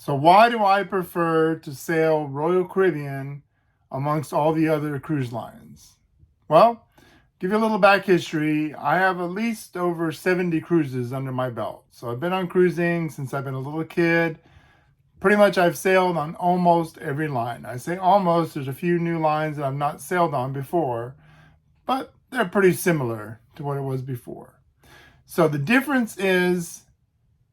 So why do I prefer to sail Royal Caribbean amongst all the other cruise lines? Well, give you a little back history. I have at least over 70 cruises under my belt. So I've been on cruising since I've been a little kid. Pretty much I've sailed on almost every line. I say almost, there's a few new lines that I've not sailed on before, but they're pretty similar to what it was before. So the difference is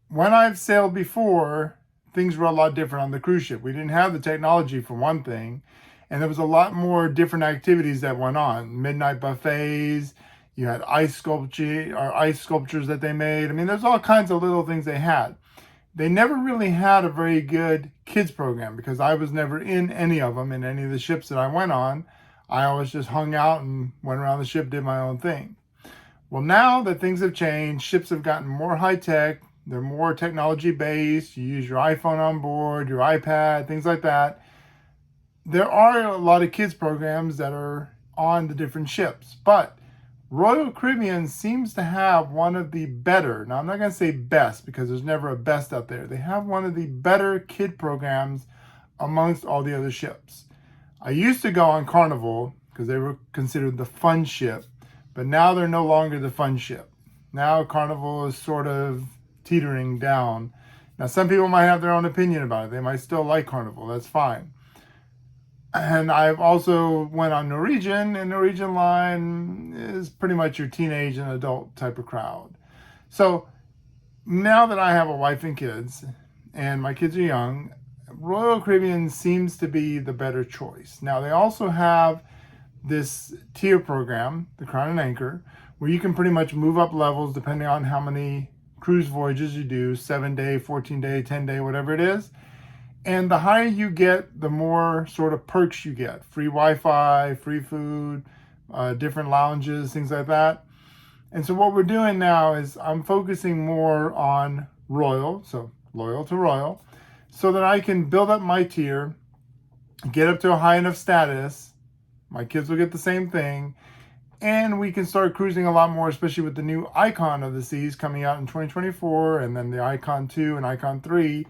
when I've sailed before, things were a lot different on the cruise ship. We didn't have the technology for one thing, and there was a lot more different activities that went on. Midnight buffets, you had ice sculptures that they made. I mean, there's all kinds of little things they had. They never really had a very good kids program because I was never in any of them, in any of the ships that I went on. I always just hung out and went around the ship, did my own thing. Well, now that things have changed, ships have gotten more high tech. They're more technology based. You use your iPhone on board, your iPad, things like that. There are a lot of kids programs that are on the different ships, but Royal Caribbean seems to have one of the better, now I'm not going to say best because there's never a best out there. They have one of the better kid programs amongst all the other ships. I used to go on Carnival because they were considered the fun ship, but now they're no longer the fun ship. Now Carnival is sort of teetering down. Now some people might have their own opinion about it. They might still like Carnival. That's fine. And I've also went on Norwegian, and Norwegian line is pretty much your teenage and adult type of crowd. So now that I have a wife and kids, and my kids are young, Royal Caribbean seems to be the better choice. Now they also have this tier program, the Crown and Anchor, where you can pretty much move up levels depending on how many cruise voyages you do, 7-day, 14-day, 10-day, whatever it is. And the higher you get, the more sort of perks you get. Free Wi-Fi, free food, different lounges, things like that. And so what we're doing now is I'm focusing more on Royal, so loyal to Royal, so that I can build up my tier, get up to a high enough status. My kids will get the same thing. And we can start cruising a lot more, especially with the new Icon of the Seas coming out in 2024, and then the Icon 2 and Icon 3.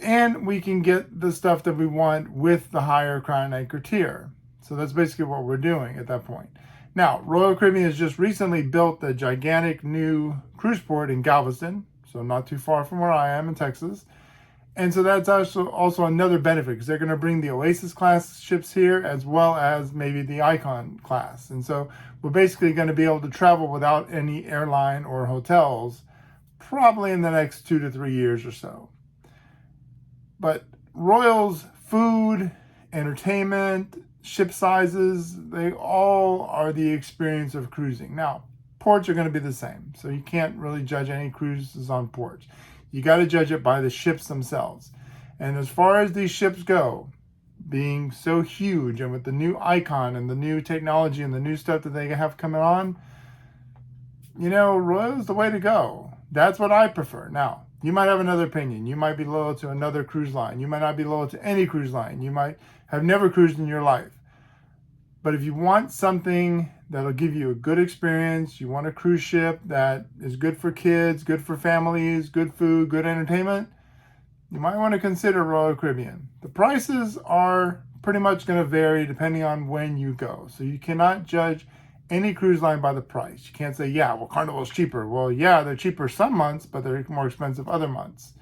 And we can get the stuff that we want with the higher Crown and Anchor tier. So that's basically what we're doing at that point. Now, Royal Caribbean has just recently built a gigantic new cruise port in Galveston, so not too far from where I am in Texas. And so that's also another benefit because they're going to bring the Oasis class ships here as well as maybe the Icon class. And so we're basically going to be able to travel without any airline or hotels probably in the next 2 to 3 years or so. But Royal's food, entertainment, ship sizes, they all are the experience of cruising. Now, ports are going to be the same, so you can't really judge any cruises on ports. You got to judge it by the ships themselves. And as far as these ships go, being so huge and with the new Icon and the new technology and the new stuff that they have coming on, Royal's the way to go. That's what I prefer. Now, you might have another opinion. You might be loyal to another cruise line. You might not be loyal to any cruise line. You might have never cruised in your life. But if you want something that'll give you a good experience, you want a cruise ship that is good for kids, good for families, good food, good entertainment, you might want to consider Royal Caribbean. The prices are pretty much going to vary depending on when you go. So you cannot judge any cruise line by the price. You can't say, Carnival's cheaper. Well, yeah, they're cheaper some months, but they're more expensive other months.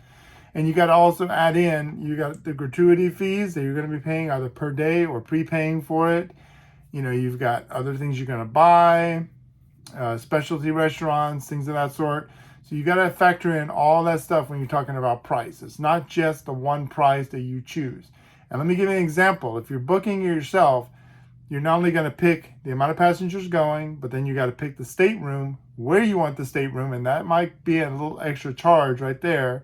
And you got to also add in, you got the gratuity fees that you're going to be paying either per day or prepaying for it. You've got other things you're going to buy, specialty restaurants, things of that sort. So you got to factor in all that stuff when you're talking about price. It's not just the one price that you choose. And let me give you an example. If you're booking yourself, you're not only going to pick the amount of passengers going, but then you got to pick the stateroom, where you want the stateroom, and that might be a little extra charge right there.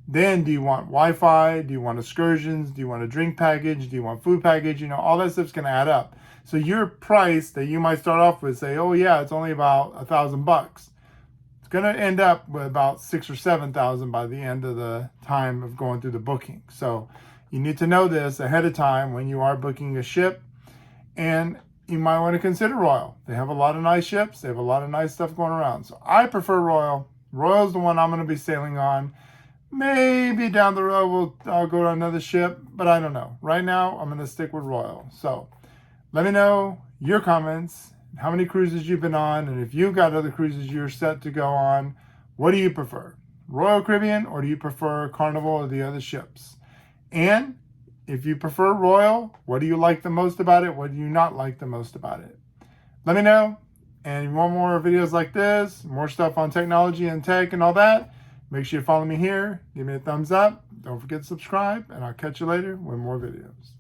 Then do you want Wi-Fi? Do you want excursions? Do you want a drink package? Do you want food package? All that stuff's going to add up. So your price that you might start off with, say, oh yeah, it's only about $1,000. It's going to end up with about $6,000 or $7,000 by the end of the time of going through the booking. So you need to know this ahead of time when you are booking a ship. And you might want to consider Royal. They have a lot of nice ships. They have a lot of nice stuff going around. So I prefer Royal. Royal's the one I'm going to be sailing on. Maybe down the road I'll go to another ship, but I don't know. Right now, I'm going to stick with Royal. So let me know your comments, how many cruises you've been on, and if you've got other cruises you're set to go on, what do you prefer? Royal Caribbean, or do you prefer Carnival or the other ships? And if you prefer Royal, what do you like the most about it? What do you not like the most about it? Let me know. And if you want more videos like this, more stuff on technology and tech and all that, make sure you follow me here. Give me a thumbs up. Don't forget to subscribe, and I'll catch you later with more videos.